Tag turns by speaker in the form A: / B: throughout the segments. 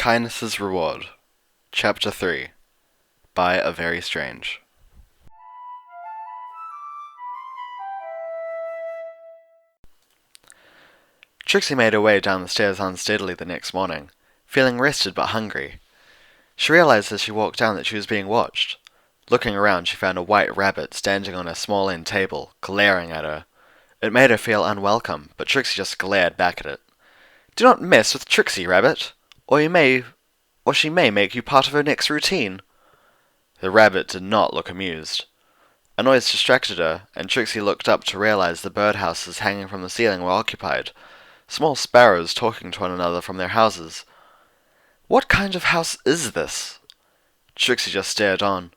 A: Kindness's Reward, Chapter 3, by A Very Strange. Trixie made her way down the stairs unsteadily the next morning, feeling rested but hungry. She realized as she walked down that she was being watched. Looking around, she found a white rabbit standing on a small end table, glaring at her. It made her feel unwelcome, but Trixie just glared back at it. "Do not mess with Trixie, Rabbit, or she may make you part of her next routine." The rabbit did not look amused. A noise distracted her, and Trixie looked up to realize the birdhouses hanging from the ceiling were occupied, small sparrows talking to one another from their houses. What kind of house is this? Trixie just stared on.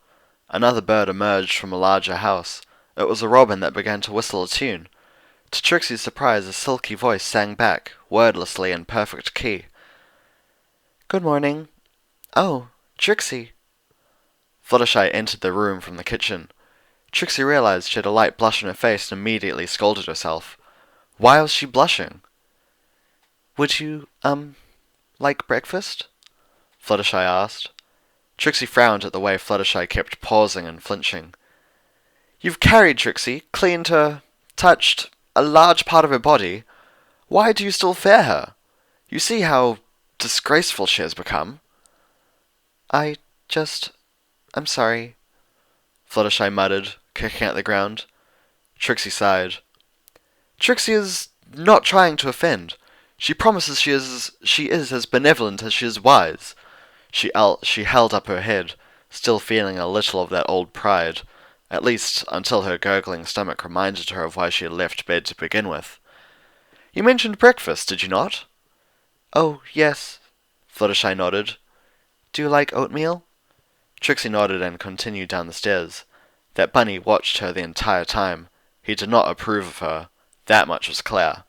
A: Another bird emerged from a larger house. It was a robin that began to whistle a tune. To Trixie's surprise, a silky voice sang back, wordlessly in perfect key. "Good morning." "Oh, Trixie." Fluttershy entered the room from the kitchen. Trixie realized she had a light blush on her face and immediately scolded herself. Why was she blushing? "Would you, like breakfast?" Fluttershy asked. Trixie frowned at the way Fluttershy kept pausing and flinching. "You've carried Trixie, cleaned her, touched a large part of her body. Why do you still fear her? You see how disgraceful she has become." I'm sorry," Fluttershy muttered, kicking at the ground. Trixie sighed. "Trixie is not trying to offend. She promises she is as benevolent as she is wise." She held up her head, still feeling a little of that old pride, at least until her gurgling stomach reminded her of why she had left bed to begin with. "You mentioned breakfast, did you not?" "Oh, yes," Fluttershy nodded. "Do you like oatmeal?" Trixie nodded and continued down the stairs. That bunny watched her the entire time. He did not approve of her. That much was clear.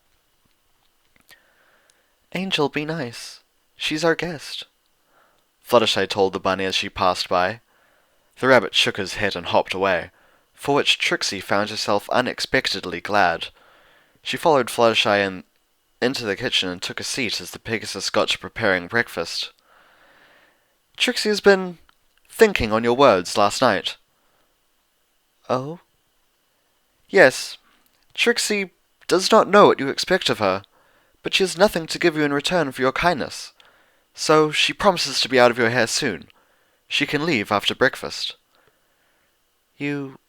A: "Angel, be nice. She's our guest," Fluttershy told the bunny as she passed by. The rabbit shook his head and hopped away, for which Trixie found herself unexpectedly glad. She followed Fluttershy into the kitchen and took a seat as the Pegasus got to preparing breakfast. "Trixie has been thinking on your words last night." "Oh?" "Yes. Trixie does not know what you expect of her, but she has nothing to give you in return for your kindness. So she promises to be out of your hair soon. She can leave after breakfast." "You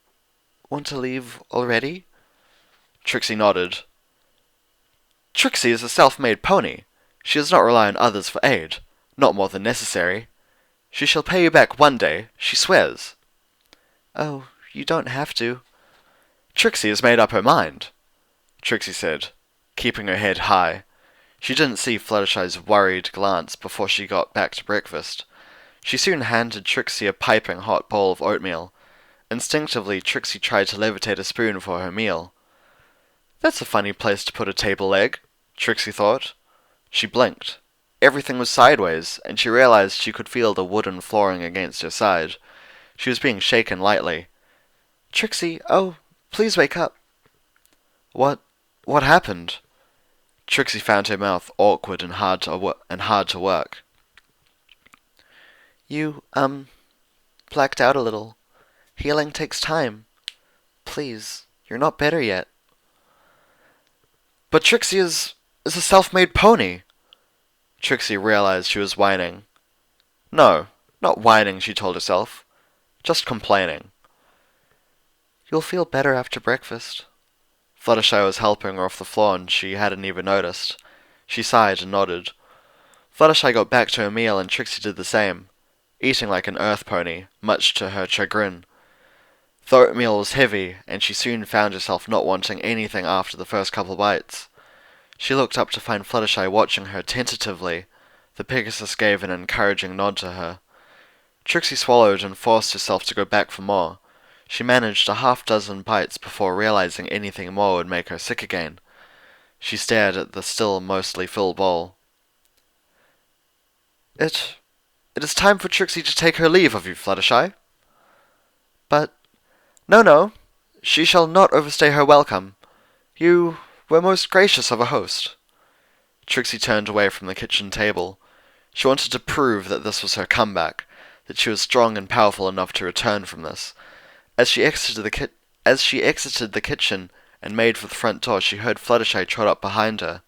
A: want to leave already?" Trixie nodded. "Trixie is a self-made pony. She does not rely on others for aid, not more than necessary. She shall pay you back one day, she swears." "Oh, you don't have to." "Trixie has made up her mind," Trixie said, keeping her head high. She didn't see Fluttershy's worried glance before she got back to breakfast. She soon handed Trixie a piping hot bowl of oatmeal. Instinctively, Trixie tried to levitate a spoon for her meal. "That's a funny place to put a table leg," Trixie thought. She blinked. Everything was sideways, and she realized she could feel the wooden flooring against her side. She was being shaken lightly. "Trixie, oh, please wake up." What happened?" Trixie found her mouth awkward and hard to work. "You, blacked out a little. Healing takes time. Please, you're not better yet." "But Trixie is a self-made pony." Trixie realized she was whining. No, not whining, she told herself. Just complaining. "You'll feel better after breakfast." Fluttershy was helping her off the floor and she hadn't even noticed. She sighed and nodded. Fluttershy got back to her meal and Trixie did the same, eating like an earth pony, much to her chagrin. The oatmeal was heavy, and she soon found herself not wanting anything after the first couple bites. She looked up to find Fluttershy watching her tentatively. The Pegasus gave an encouraging nod to her. Trixie swallowed and forced herself to go back for more. She managed a half-dozen bites before realizing anything more would make her sick again. She stared at the still mostly full bowl. It is time for Trixie to take her leave of you, Fluttershy." "But no, she shall not overstay her welcome. You were most gracious of a host." Trixie turned away from the kitchen table. She wanted to prove that this was her comeback, that she was strong and powerful enough to return from this. As she exited the kitchen and made for the front door, she heard Fluttershy trot up behind her.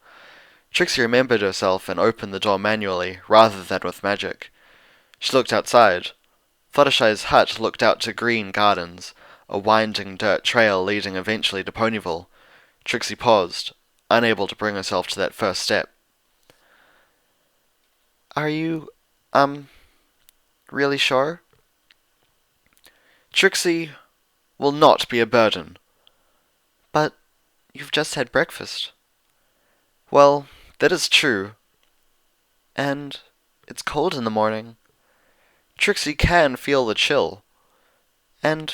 A: Trixie remembered herself and opened the door manually, rather than with magic. She looked outside. Fluttershy's hut looked out to green gardens, a winding dirt trail leading eventually to Ponyville. Trixie paused, unable to bring herself to that first step. Are you, really sure? Trixie will not be a burden. But you've just had breakfast. Well, that is true. And it's cold in the morning. Trixie can feel the chill. And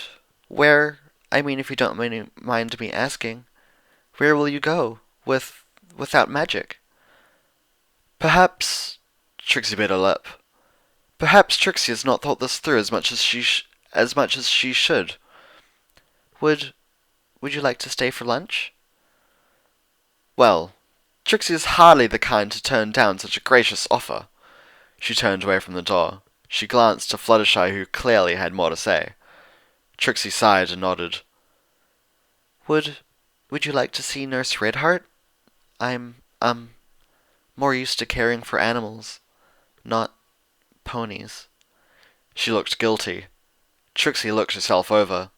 A: if you don't mind me asking, where will you go without magic? Perhaps, Trixie bit her lip. Perhaps Trixie has not thought this through as much as she should. Would you like to stay for lunch? Well, Trixie is hardly the kind to turn down such a gracious offer. She turned away from the door. She glanced to Fluttershy, who clearly had more to say. Trixie sighed and nodded. Would you like to see Nurse Redheart? I'm, more used to caring for animals, not ponies. She looked guilty. Trixie looked herself over.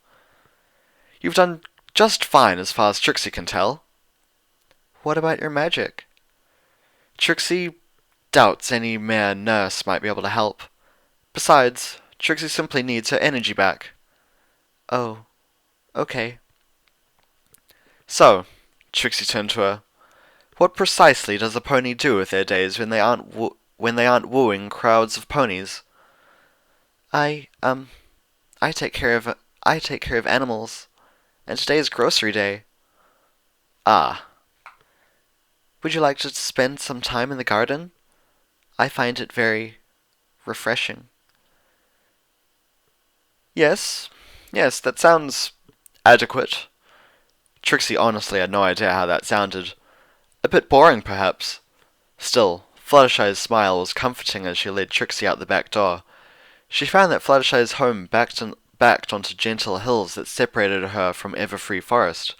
A: You've done just fine as far as Trixie can tell. What about your magic? Trixie doubts any mere nurse might be able to help. Besides, Trixie simply needs her energy back. Oh, okay. So, Trixie turned to her. What precisely does a pony do with their days when they aren't wooing crowds of ponies? I take care of animals, and today is grocery day. Ah. Would you like to spend some time in the garden? I find it very refreshing. Yes, that sounds adequate. Trixie honestly had no idea how that sounded. A bit boring, perhaps. Still, Fluttershy's smile was comforting as she led Trixie out the back door. She found that Fluttershy's home backed onto gentle hills that separated her from Everfree Forest.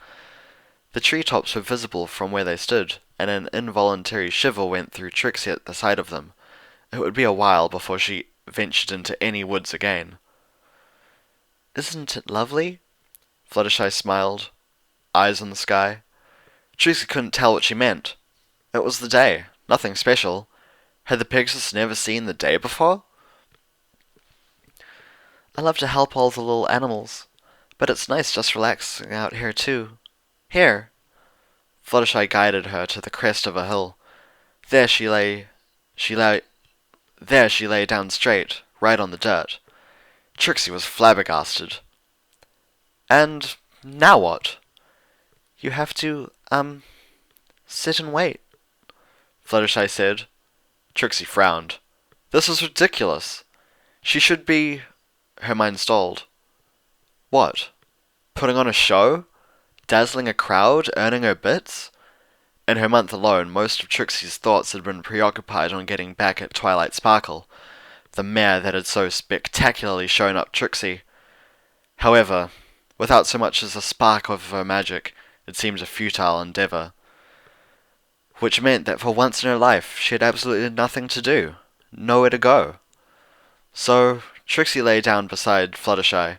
A: The treetops were visible from where they stood, and an involuntary shiver went through Trixie at the sight of them. It would be a while before she ventured into any woods again. Isn't it lovely? Fluttershy smiled, eyes on the sky. Trixie couldn't tell what she meant. It was the day, nothing special. Had the Pegasus never seen the day before? I love to help all the little animals, but it's nice just relaxing out here too. Here! Fluttershy guided her to the crest of a hill. There she lay down straight, right on the dirt. Trixie was flabbergasted. And now what? You have to, sit and wait, Fluttershy said. Trixie frowned. This is ridiculous. She should be... Her mind stalled. What? Putting on a show? Dazzling a crowd? Earning her bits? In her month alone, most of Trixie's thoughts had been preoccupied on getting back at Twilight Sparkle, the mare that had so spectacularly shown up Trixie. However, without so much as a spark of her magic, it seemed a futile endeavour. Which meant that for once in her life, she had absolutely nothing to do, nowhere to go. So, Trixie lay down beside Fluttershy.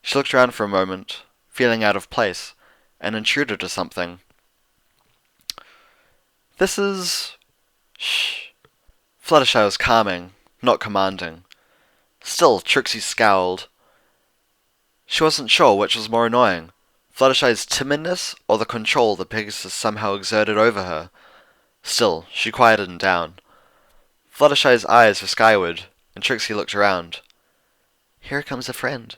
A: She looked around for a moment, feeling out of place, and intruded to something. This is... Shh. Fluttershy was calming, not commanding. Still, Trixie scowled. She wasn't sure which was more annoying, Fluttershy's timidness or the control the Pegasus somehow exerted over her. Still, she quieted down. Fluttershy's eyes were skyward, and Trixie looked around. Here comes a friend.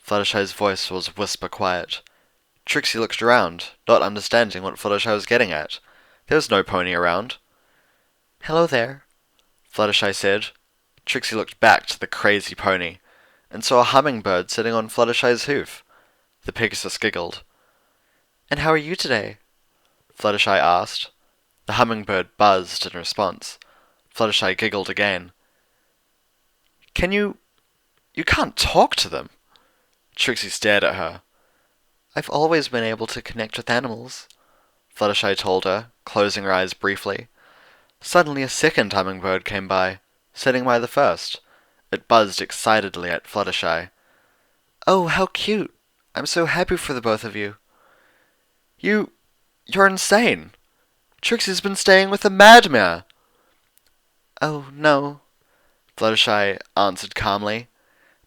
A: Fluttershy's voice was whisper quiet. Trixie looked around, not understanding what Fluttershy was getting at. There was no pony around. Hello there, Fluttershy said. Trixie looked back to the crazy pony, and saw a hummingbird sitting on Fluttershy's hoof. The Pegasus giggled. And how are you today? Fluttershy asked. The hummingbird buzzed in response. Fluttershy giggled again. You can't talk to them. Trixie stared at her. I've always been able to connect with animals, Fluttershy told her, closing her eyes briefly. Suddenly a second hummingbird came by, sitting by the first. It buzzed excitedly at Fluttershy. Oh, how cute! I'm so happy for the both of you. You're insane! Trixie's been staying with a madman! Oh, no, Fluttershy answered calmly.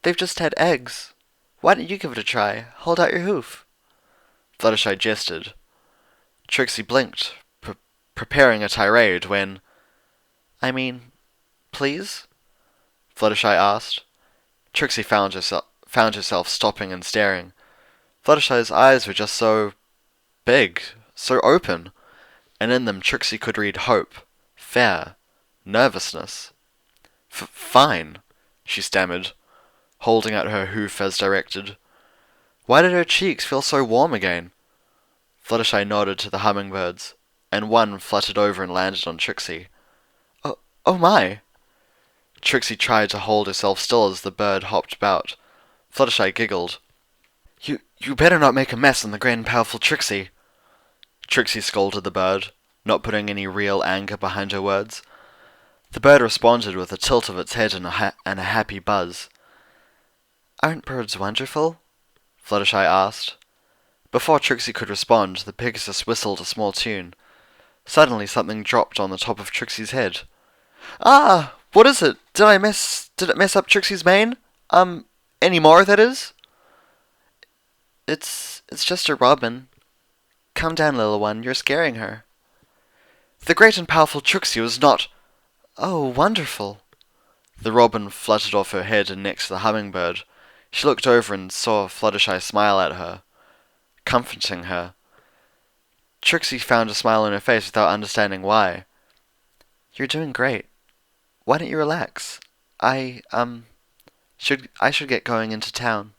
A: They've just had eggs. Why don't you give it a try? Hold out your hoof. Fluttershy gestured. Trixie blinked, preparing a tirade when... I mean, please? Fluttershy asked. Trixie found herself stopping and staring. Fluttershy's eyes were just so big, so open, and in them Trixie could read hope, fear, nervousness. Fine, she stammered, holding out her hoof as directed. Why did her cheeks feel so warm again? Fluttershy nodded to the hummingbirds, and one fluttered over and landed on Trixie. Oh my! Trixie tried to hold herself still as the bird hopped about. Fluttershy giggled. You better not make a mess on the great and powerful Trixie. Trixie scolded the bird, not putting any real anger behind her words. The bird responded with a tilt of its head and a happy buzz. Aren't birds wonderful? Fluttershy asked. Before Trixie could respond, the Pegasus whistled a small tune. Suddenly something dropped on the top of Trixie's head. Ah! What is it? Did it mess up Trixie's mane? Any more, that is? It's just a robin. Calm down, little one, you're scaring her. The great and powerful Trixie was not... Oh, wonderful. The robin fluttered off her head and next to the hummingbird. She looked over and saw Fluttershy smile at her, comforting her. Trixie found a smile on her face without understanding why. You're doing great. Why don't you relax? I should get going into town.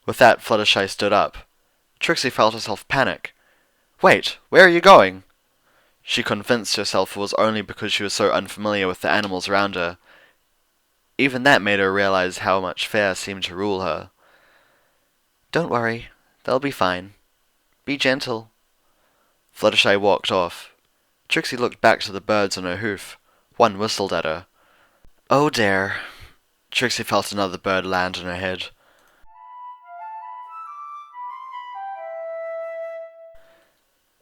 A: With that, Fluttershy stood up. Trixie felt herself panic. Wait, where are you going? She convinced herself it was only because she was so unfamiliar with the animals around her. Even that made her realize how much fear seemed to rule her. Don't worry, they'll be fine. Be gentle. Fluttershy walked off. Trixie looked back to the birds on her hoof. One whistled at her. Oh dear. Trixie felt another bird land on her head.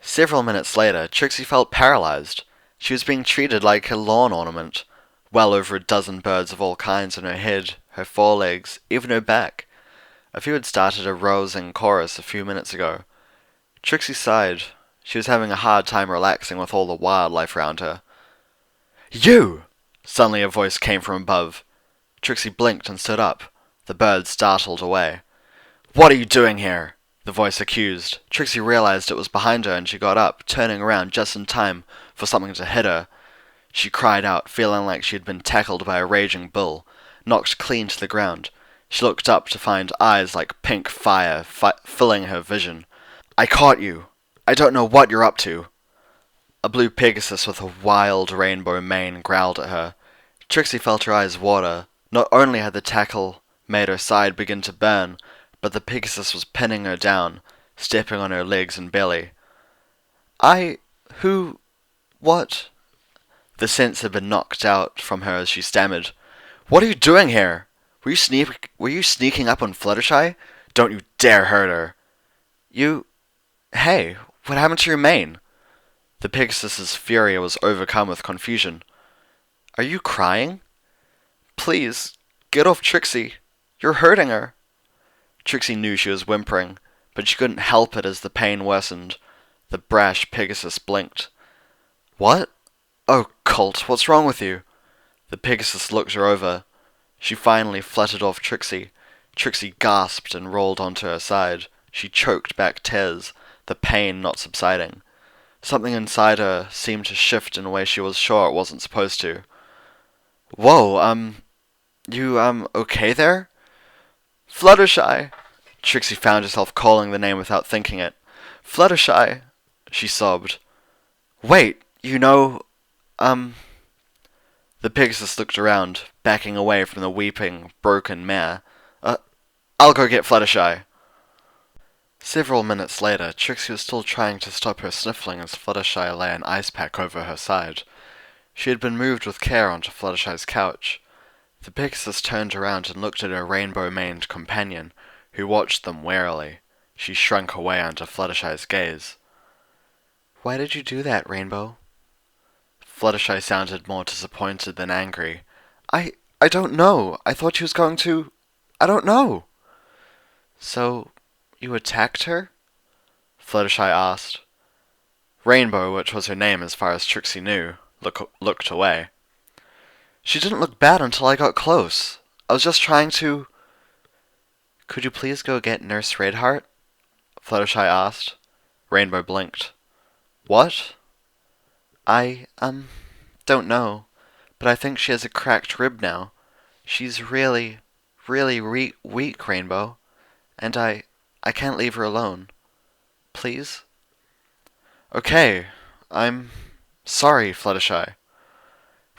A: Several minutes later, Trixie felt paralyzed. She was being treated like a lawn ornament. Well over a dozen birds of all kinds on her head, her forelegs, even her back. A few had started a rousing chorus a few minutes ago. Trixie sighed. She was having a hard time relaxing with all the wildlife around her. You! Suddenly a voice came from above. Trixie blinked and stood up. The bird startled away. What are you doing here? The voice accused. Trixie realized it was behind her and she got up, turning around just in time for something to hit her. She cried out, feeling like she had been tackled by a raging bull, knocked clean to the ground. She looked up to find eyes like pink fire filling her vision. I caught you. I don't know what you're up to. A blue Pegasus with a wild rainbow mane growled at her. Trixie felt her eyes water. Not only had the tackle made her side begin to burn, but the Pegasus was pinning her down, stepping on her legs and belly. What? The sense had been knocked out from her as she stammered. What are you doing here? Were you sneaking up on Fluttershy? Don't you dare hurt her. Hey, what happened to your mane? The Pegasus's fury was overcome with confusion. Are you crying? Please, get off Trixie. You're hurting her. Trixie knew she was whimpering, but she couldn't help it as the pain worsened. The brash Pegasus blinked. What? Oh, Colt, what's wrong with you? The Pegasus looked her over. She finally fluttered off Trixie. Trixie gasped and rolled onto her side. She choked back tears, the pain not subsiding. Something inside her seemed to shift in a way she was sure it wasn't supposed to. Whoa, you, okay there? Fluttershy! Trixie found herself calling the name without thinking it. Fluttershy! She sobbed. Wait, The Pegasus looked around, backing away from the weeping, broken mare. I'll go get Fluttershy. Several minutes later, Trixie was still trying to stop her sniffling as Fluttershy lay an ice pack over her side. She had been moved with care onto Fluttershy's couch. The Pegasus turned around and looked at her rainbow-maned companion, who watched them warily. She shrunk away under Fluttershy's gaze. "Why did you do that, Rainbow?" Fluttershy sounded more disappointed than angry. I don't know. I thought she was going to... I don't know." "So, you attacked her?" Fluttershy asked. Rainbow, which was her name as far as Trixie knew, looked away. "She didn't look bad until I got close. I was just trying to..." "Could you please go get Nurse Redheart?" Fluttershy asked. Rainbow blinked. "What?" I don't know, but I think she has a cracked rib now. She's really, really weak, Rainbow, and I can't leave her alone. Please?" "Okay, I'm sorry, Fluttershy."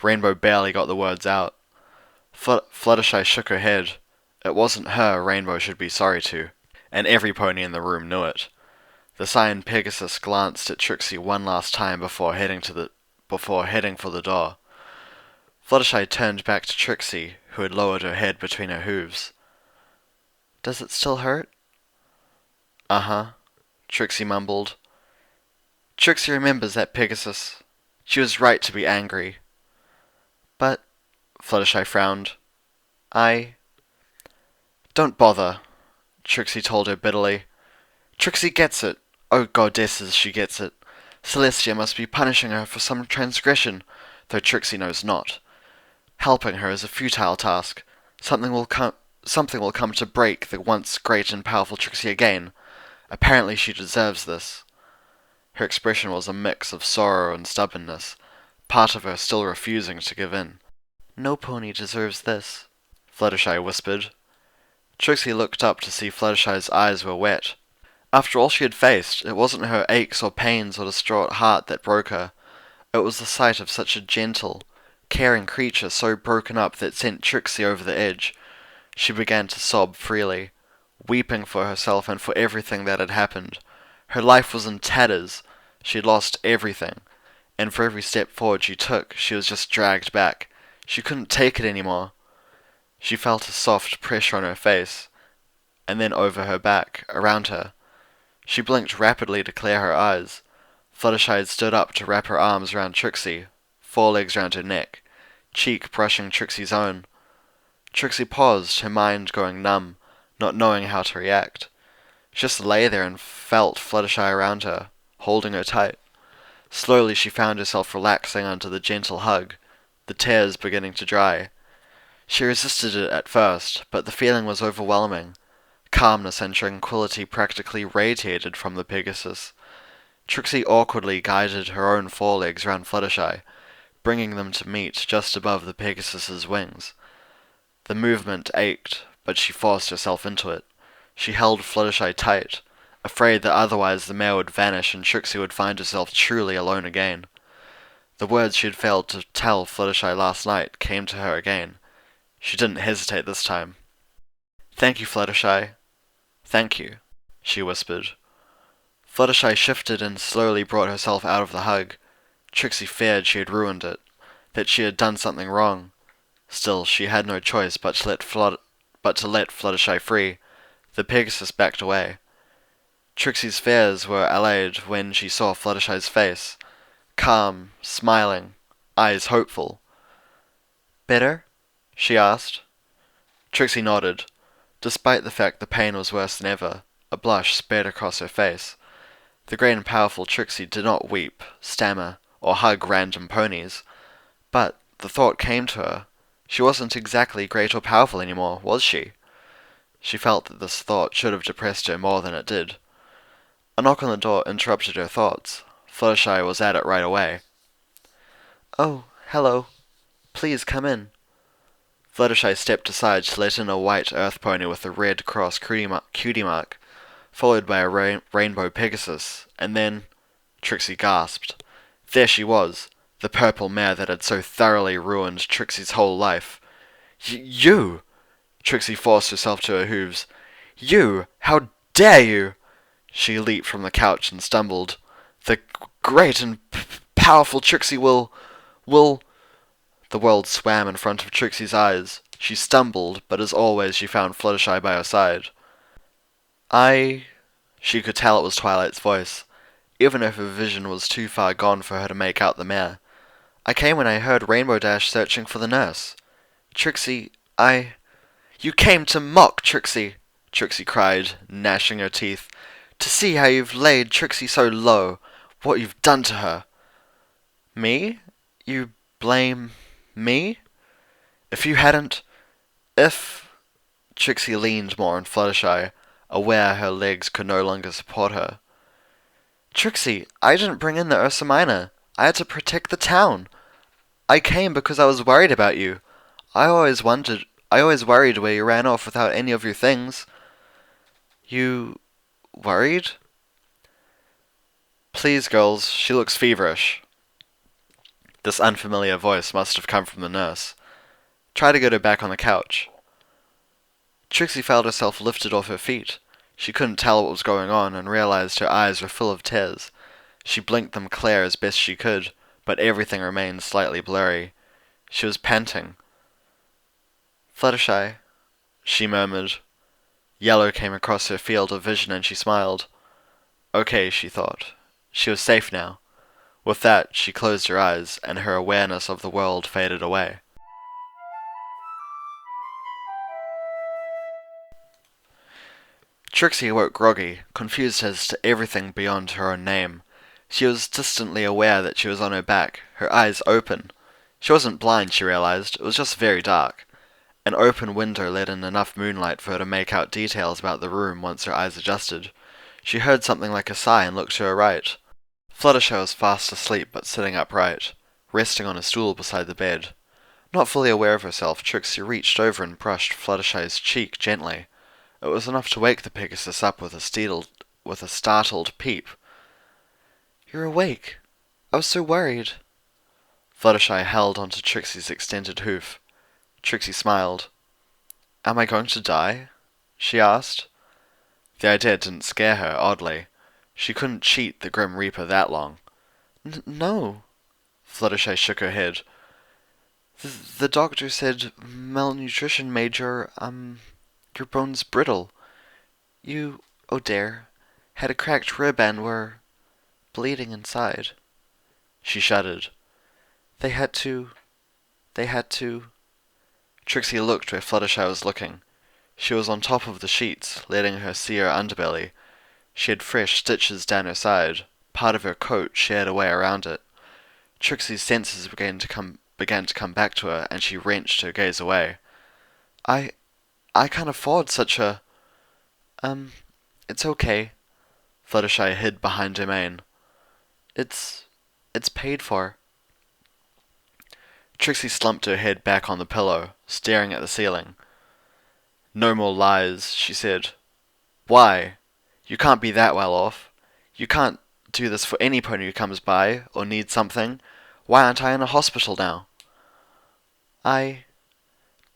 A: Rainbow barely got the words out. Fluttershy shook her head. It wasn't her Rainbow should be sorry to, and every pony in the room knew it. The Cyan Pegasus glanced at Trixie one last time before heading for the door. Fluttershy turned back to Trixie, who had lowered her head between her hooves. "Does it still hurt?" "Uh-huh," Trixie mumbled. Trixie remembers that Pegasus. She was right to be angry. "But," Fluttershy frowned, "Don't bother," Trixie told her bitterly. "Trixie gets it. Oh, goddesses, she gets it. Celestia must be punishing her for some transgression, though Trixie knows not. Helping her is a futile task. Something will come to break the once great and powerful Trixie again. Apparently she deserves this." Her expression was a mix of sorrow and stubbornness, part of her still refusing to give in. "No pony deserves this," Fluttershy whispered. Trixie looked up to see Fluttershy's eyes were wet. After all she had faced, it wasn't her aches or pains or distraught heart that broke her. It was the sight of such a gentle, caring creature so broken up that sent Trixie over the edge. She began to sob freely, weeping for herself and for everything that had happened. Her life was in tatters. She had lost everything, and for every step forward she took, she was just dragged back. She couldn't take it anymore. She felt a soft pressure on her face, and then over her back, around her. She blinked rapidly to clear her eyes. Fluttershy had stood up to wrap her arms around Trixie, forelegs round her neck, cheek brushing Trixie's own. Trixie paused, her mind going numb, not knowing how to react. She just lay there and felt Fluttershy around her, holding her tight. Slowly she found herself relaxing under the gentle hug, the tears beginning to dry. She resisted it at first, but the feeling was overwhelming. Calmness and tranquility practically radiated from the Pegasus. Trixie awkwardly guided her own forelegs round Fluttershy, bringing them to meet just above the Pegasus's wings. The movement ached, but she forced herself into it. She held Fluttershy tight, afraid that otherwise the mare would vanish and Trixie would find herself truly alone again. The words she had failed to tell Fluttershy last night came to her again. She didn't hesitate this time. "Thank you, Fluttershy. Thank you," she whispered. Fluttershy shifted and slowly brought herself out of the hug. Trixie feared she had ruined it, that she had done something wrong. Still, she had no choice but to let Fluttershy free. The Pegasus backed away. Trixie's fears were allayed when she saw Fluttershy's face, calm, smiling, eyes hopeful. "Better?" she asked. Trixie nodded. Despite the fact the pain was worse than ever, a blush spread across her face. The great and powerful Trixie did not weep, stammer, or hug random ponies. But the thought came to her. She wasn't exactly great or powerful anymore, was she? She felt that this thought should have depressed her more than it did. A knock on the door interrupted her thoughts. Fluttershy was at it right away. "Oh, hello. Please come in." Fluttershy stepped aside to let in a white earth pony with a red cross cutie mark, followed by a rainbow Pegasus, and then... Trixie gasped. There she was, The purple mare that had so thoroughly ruined Trixie's whole life. You! Trixie forced herself to her hooves. You! How dare you! She leaped from the couch and stumbled. The great and powerful Trixie will... The world swam in front of Trixie's eyes. She stumbled, but as always she found Fluttershy by her side. She could tell it was Twilight's voice, even if her vision was too far gone for her to make out the mare. I came when I heard Rainbow Dash searching for the nurse. Trixie, You came to mock Trixie, Trixie cried, gnashing her teeth. To see how you've laid Trixie so low, what you've done to her. Me? You blame me? If you hadn't... If... Trixie leaned more on Fluttershy, aware her legs could no longer support her. Trixie, I didn't bring in the Ursa Minor. I had to protect the town. I came because I was worried about you. I always worried where you ran off without any of your things. You... worried? Please, girls, she looks feverish. This unfamiliar voice must have come from the nurse. Try to get her back on the couch. Trixie felt herself lifted off her feet. She couldn't tell what was going on and realized her eyes were full of tears. She blinked them clear as best she could, but everything remained slightly blurry. She was panting. Fluttershy, she murmured. Yellow came across her field of vision and she smiled. Okay, she thought. She was safe now. With that, she closed her eyes, and her awareness of the world faded away. Trixie awoke groggy, confused as to everything beyond her own name. She was distantly aware that she was on her back, her eyes open. She wasn't blind, she realized, it was just very dark. An open window let in enough moonlight for her to make out details about the room once her eyes adjusted. She heard something like a sigh and looked to her right. Fluttershy was fast asleep but sitting upright, resting on a stool beside the bed. Not fully aware of herself, Trixie reached over and brushed Fluttershy's cheek gently. It was enough to wake the Pegasus up with a startled peep. You're awake. I was so worried. Fluttershy held onto Trixie's extended hoof. Trixie smiled. Am I going to die? She asked. The idea didn't scare her, oddly. She couldn't cheat the Grim Reaper that long. No. Fluttershy shook her head. The doctor said malnutrition made your bones brittle. You, oh dear, had a cracked rib and were bleeding inside. She shuddered. They had to... Trixie looked where Fluttershy was looking. She was on top of the sheets, letting her see her underbelly. She had fresh stitches down her side. Part of her coat shared away around it. Trixie's senses began to come back to her, and she wrenched her gaze away. I can't afford such a... It's okay. Fluttershy hid behind her mane. It's paid for. Trixie slumped her head back on the pillow, staring at the ceiling. No more lies, she said. Why? You can't be that well off. You can't do this for any pony who comes by, or needs something. Why aren't I in a hospital now?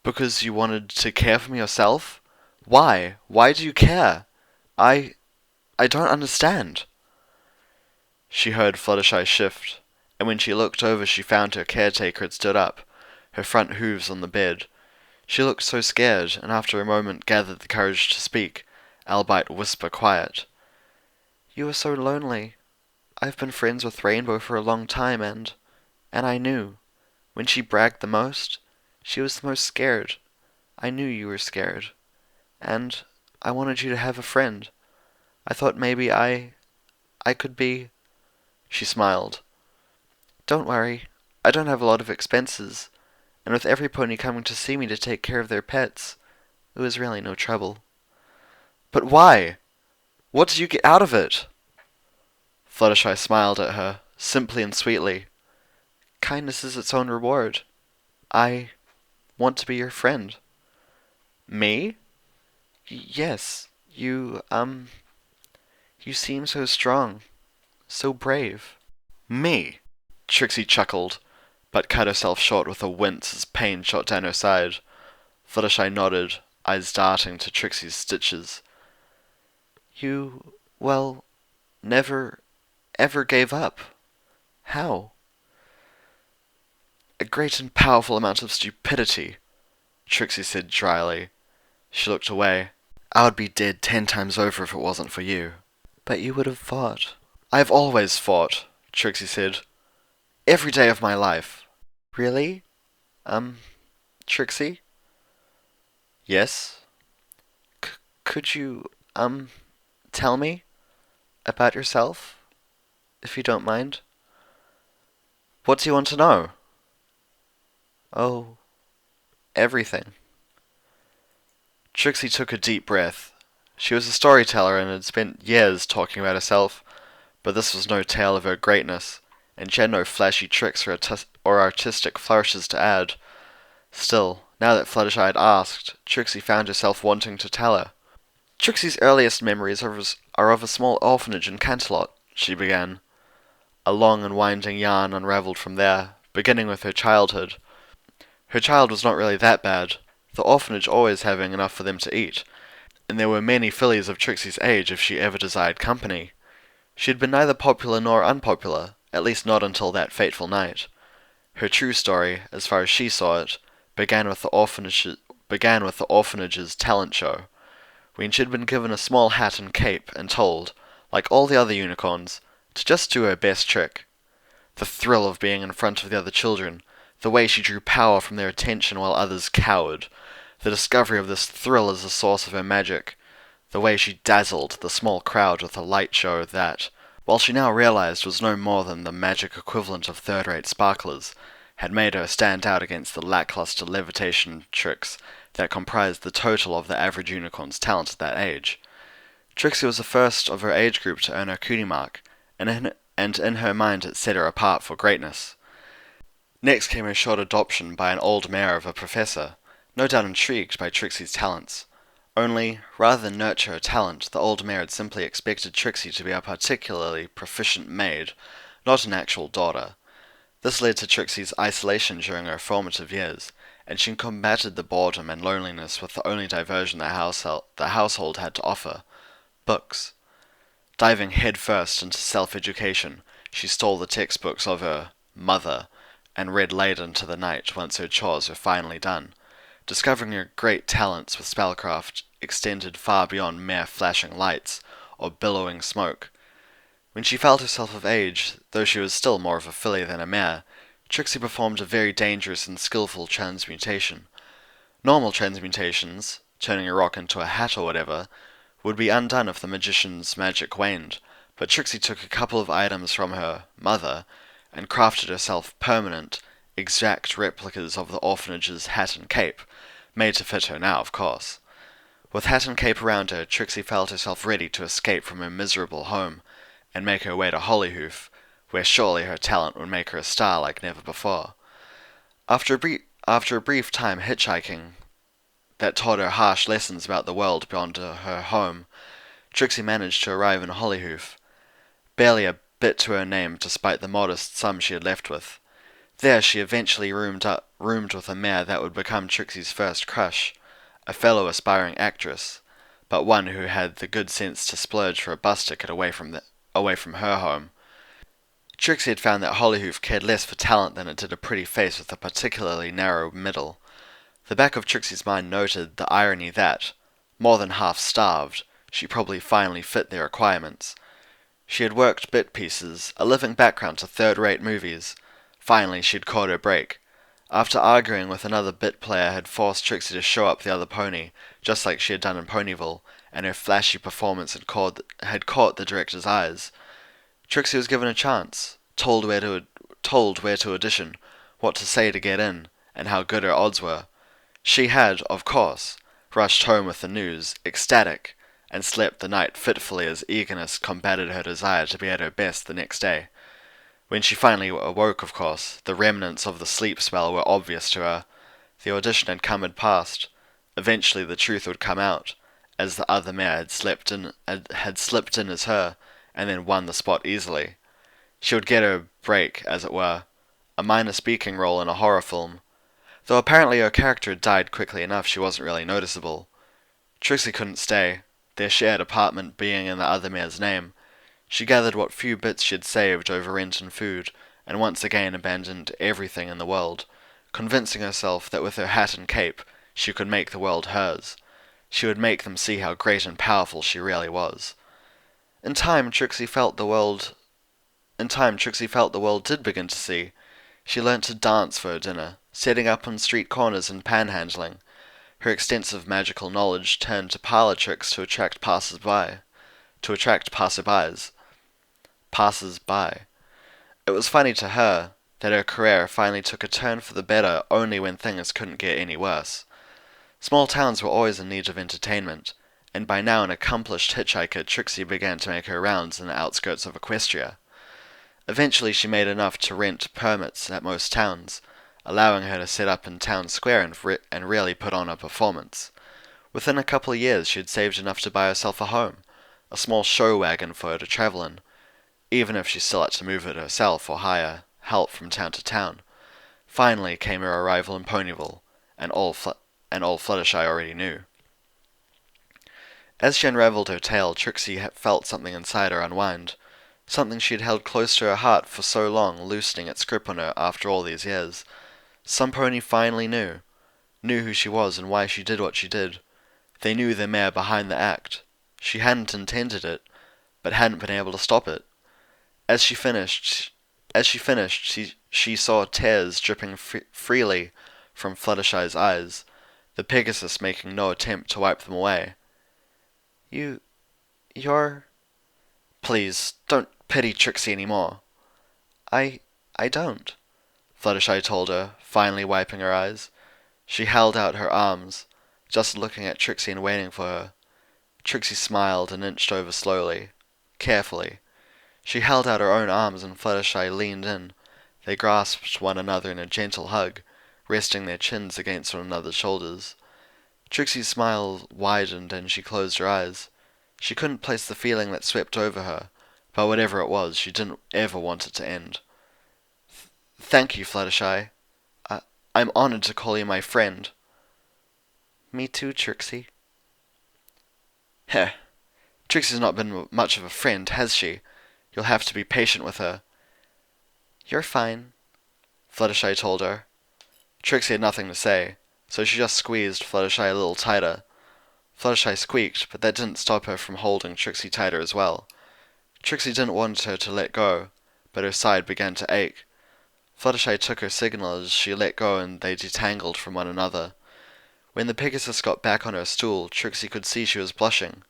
A: Because you wanted to care for me yourself? Why? Why do you care? I don't understand. She heard Fluttershy shift, and when she looked over she found her caretaker had stood up, her front hooves on the bed. She looked so scared, and after a moment gathered the courage to speak, albeit whisper quiet. You are so lonely. I've been friends with Rainbow for a long time, and I knew. When she bragged the most, she was the most scared. I knew you were scared. And I wanted you to have a friend. I thought maybe I could be... She smiled. Don't worry. I don't have a lot of expenses. And with every pony coming to see me to take care of their pets, it was really no trouble. But why? What did you get out of it? Fluttershy smiled at her, simply and sweetly. Kindness is its own reward. I want to be your friend. Me? Yes. You seem so strong. So brave. Me? Trixie chuckled, but cut herself short with a wince as pain shot down her side. Fluttershy nodded, eyes darting to Trixie's stitches. You, well, never, ever gave up. How? A great and powerful amount of stupidity, Trixie said dryly. She looked away. I would be dead 10 times over if it wasn't for you. But you would have fought. I have always fought, Trixie said. Every day of my life. Really? Trixie? Yes? Could you, tell me about yourself, if you don't mind? What do you want to know? Oh, everything. Trixie took a deep breath. She was a storyteller and had spent years talking about herself, but this was no tale of her greatness, and she had no flashy tricks or artistic flourishes to add. Still, now that Fluttershy had asked, Trixie found herself wanting to tell her. Trixie's earliest memories are of a small orphanage in Canterlot, she began. A long and winding yarn unravelled from there, beginning with her childhood. Her child was not really that bad, the orphanage always having enough for them to eat, and there were many fillies of Trixie's age if she ever desired company. She had been neither popular nor unpopular, at least not until that fateful night. Her true story, as far as she saw it, began with the orphanage's talent show, when she had been given a small hat and cape and told, like all the other unicorns, to just do her best trick. The thrill of being in front of the other children, the way she drew power from their attention while others cowered, the discovery of this thrill as the source of her magic, the way she dazzled the small crowd with a light show that, while she now realized was no more than the magic equivalent of third-rate sparklers, had made her stand out against the lackluster levitation tricks that comprised the total of the average unicorn's talent at that age. Trixie was the first of her age group to earn her cootie mark, and in her mind it set her apart for greatness. Next came her short adoption by an old mare of a professor, no doubt intrigued by Trixie's talents. Only, rather than nurture her talent, the old mare had simply expected Trixie to be a particularly proficient maid, not an actual daughter. This led to Trixie's isolation during her formative years, and she combated the boredom and loneliness with the only diversion the household had to offer: books. Diving headfirst into self-education, she stole the textbooks of her mother, and read late into the night once her chores were finally done, discovering her great talents with spellcraft extended far beyond mere flashing lights or billowing smoke. When she felt herself of age, though she was still more of a filly than a mare, Trixie performed a very dangerous and skillful transmutation. Normal transmutations, turning a rock into a hat or whatever, would be undone if the magician's magic waned, but Trixie took a couple of items from her mother and crafted herself permanent, exact replicas of the orphanage's hat and cape, made to fit her now, of course. With hat and cape around her, Trixie felt herself ready to escape from her miserable home and make her way to Hollyhoof, where surely her talent would make her a star like never before. After a brief time hitchhiking that taught her harsh lessons about the world beyond her home, Trixie managed to arrive in Hollyhoof, barely a bit to her name despite the modest sum she had left with. There she eventually roomed with a mare that would become Trixie's first crush, a fellow aspiring actress, but one who had the good sense to splurge for a bus ticket away from her home. Trixie had found that Hollyhoof cared less for talent than it did a pretty face with a particularly narrow middle. The back of Trixie's mind noted the irony that, more than half starved, she probably finally fit their requirements. She had worked bit pieces, a living background to third-rate movies. Finally, she'd caught her break. After arguing with another bit player had forced Trixie to show up the other pony, just like she had done in Ponyville, and her flashy performance had caught the director's eyes. Trixie was given a chance, told where to audition, what to say to get in, and how good her odds were. She had, of course, rushed home with the news, ecstatic, and slept the night fitfully as eagerness combated her desire to be at her best the next day. When she finally awoke, of course, the remnants of the sleep spell were obvious to her. The audition had come and passed. Eventually the truth would come out, as the other mare had slipped in as her, and then won the spot easily. She would get her break, as it were, a minor speaking role in a horror film. Though apparently her character died quickly enough, she wasn't really noticeable. Trixie couldn't stay, their shared apartment being in the other mayor's name. She gathered what few bits she had saved over rent and food, and once again abandoned everything in the world, convincing herself that with her hat and cape she could make the world hers. She would make them see how great and powerful she really was. In time, Trixie felt the world did begin to see. She learnt to dance for her dinner, setting up on street corners and panhandling. Her extensive magical knowledge turned to parlor tricks to attract passers-by. It was funny to her that her career finally took a turn for the better only when things couldn't get any worse. Small towns were always in need of entertainment, and by now an accomplished hitchhiker, Trixie began to make her rounds in the outskirts of Equestria. Eventually she made enough to rent permits at most towns, allowing her to set up in town square and really put on a performance. Within a couple of years she had saved enough to buy herself a home, a small show wagon for her to travel in, even if she still had to move it herself or hire help from town to town. Finally came her arrival in Ponyville, and all Fluttershy already knew. As she unravelled her tale, Trixie felt something inside her unwind, something she had held close to her heart for so long, loosening its grip on her after all these years. Some pony finally knew who she was and why she did what she did. They knew the mare behind the act. She hadn't intended it, but hadn't been able to stop it. As she finished, she saw tears dripping freely from Fluttershy's eyes, the Pegasus making no attempt to wipe them away. You're... Please, don't pity Trixie any more. I don't, Fluttershy told her, finally wiping her eyes. She held out her arms, just looking at Trixie and waiting for her. Trixie smiled and inched over slowly, carefully. She held out her own arms and Fluttershy leaned in. They grasped one another in a gentle hug, resting their chins against one another's shoulders. Trixie's smile widened and she closed her eyes. She couldn't place the feeling that swept over her, but whatever it was, she didn't ever want it to end. Thank you, Fluttershy. I'm honored to call you my friend. Me too, Trixie. Heh. Trixie's not been much of a friend, has she? You'll have to be patient with her. You're fine, Fluttershy told her. Trixie had nothing to say, so she just squeezed Fluttershy a little tighter. Fluttershy squeaked, but that didn't stop her from holding Trixie tighter as well. Trixie didn't want her to let go, but her side began to ache. Fluttershy took her signal as she let go and they detangled from one another. When the Pegasus got back on her stool, Trixie could see she was blushing.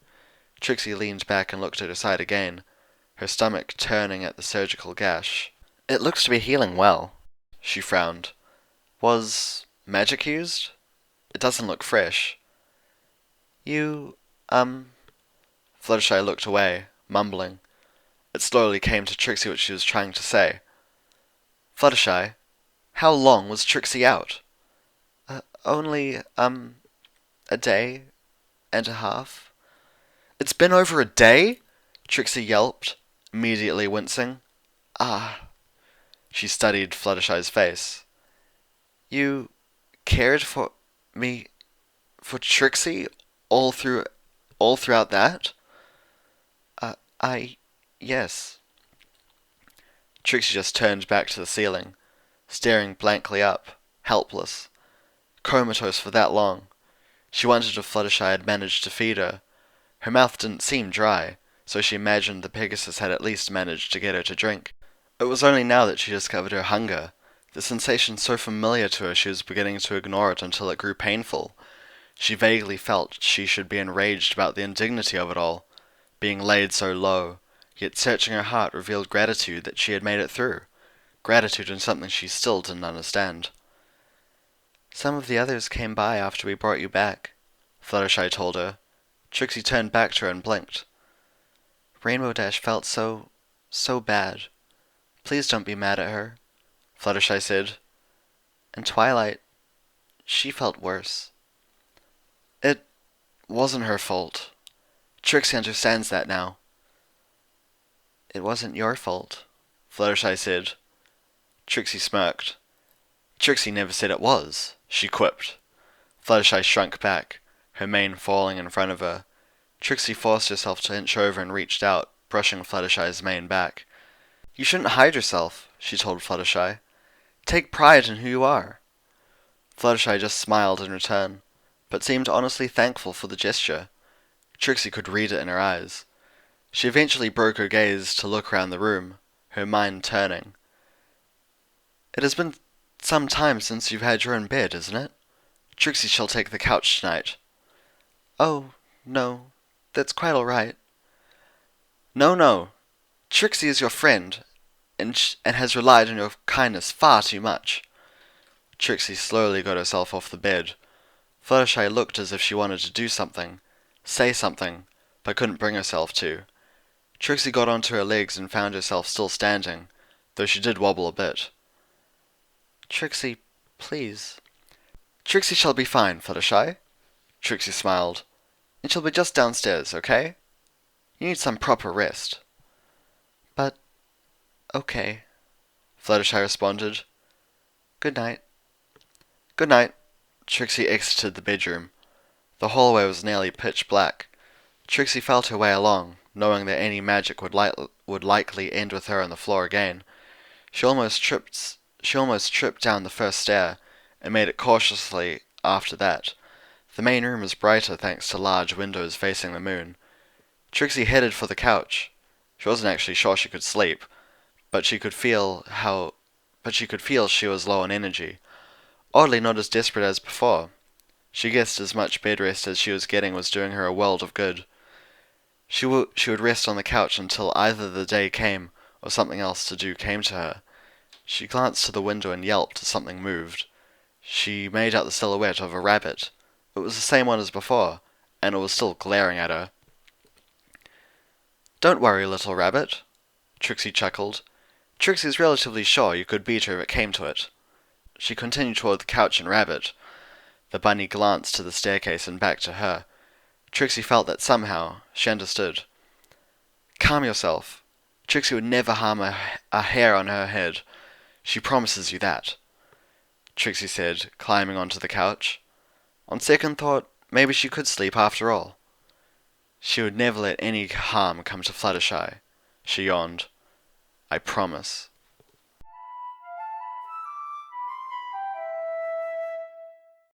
A: Trixie leaned back and looked at her side again, her stomach turning at the surgical gash. It looks to be healing well, she frowned. Was magic used? It doesn't look fresh. Fluttershy looked away, mumbling. It slowly came to Trixie what she was trying to say. Fluttershy, how long was Trixie out? Only, a day and a half. It's been over a day? Trixie yelped, immediately wincing. Ah. She studied Fluttershy's face. You cared for me, for Trixie, all throughout that? Yes. Trixie just turned back to the ceiling, staring blankly up, helpless, comatose for that long. She wondered if Fluttershy had managed to feed her. Her mouth didn't seem dry, so she imagined the Pegasus had at least managed to get her to drink. It was only now that she discovered her hunger. The sensation so familiar to her she was beginning to ignore it until it grew painful. She vaguely felt she should be enraged about the indignity of it all, being laid so low, yet searching her heart revealed gratitude that she had made it through. Gratitude in something she still didn't understand. Some of the others came by after we brought you back, Fluttershy told her. Trixie turned back to her and blinked. Rainbow Dash felt so bad. Please don't be mad at her, Fluttershy said. And Twilight, she felt worse. It wasn't her fault. Trixie understands that now. It wasn't your fault, Fluttershy said. Trixie smirked. Trixie never said it was, she quipped. Fluttershy shrunk back, her mane falling in front of her. Trixie forced herself to inch over and reached out, brushing Fluttershy's mane back. You shouldn't hide yourself, she told Fluttershy. Take pride in who you are. Fluttershy just smiled in return, but seemed honestly thankful for the gesture. Trixie could read it in her eyes. She eventually broke her gaze to look around the room, her mind turning. It has been some time since you've had your own bed, isn't it? Trixie shall take the couch tonight. Oh, no, that's quite all right. No, no. Trixie is your friend, and has relied on your kindness far too much. Trixie slowly got herself off the bed. Fluttershy looked as if she wanted to do something, say something, but couldn't bring herself to. Trixie got onto her legs and found herself still standing, though she did wobble a bit. Trixie, please. Trixie shall be fine, Fluttershy. Trixie smiled. And she'll be just downstairs, okay? You need some proper rest. But, okay, Fluttershy responded. Good night. Good night. Trixie exited the bedroom. The hallway was nearly pitch black. Trixie felt her way along, knowing that any magic would likely end with her on the floor again. She almost tripped down the first stair, and made it cautiously after that. The main room was brighter thanks to large windows facing the moon. Trixie headed for the couch. She wasn't actually sure she could sleep, but she could feel she was low on energy. Oddly not as desperate as before. She guessed as much bed rest as she was getting was doing her a world of good. She would rest on the couch until either the day came or something else to do came to her. She glanced to the window and yelped as something moved. She made out the silhouette of a rabbit. It was the same one as before, and it was still glaring at her. Don't worry, little rabbit, Trixie chuckled. Trixie's relatively sure you could beat her if it came to it. She continued toward the couch and rabbit. The bunny glanced to the staircase and back to her. Trixie felt that somehow she understood. Calm yourself. Trixie would never harm a hair on her head. She promises you that, Trixie said, climbing onto the couch. On second thought, maybe she could sleep after all. She would never let any harm come to Fluttershy. She yawned. I promise.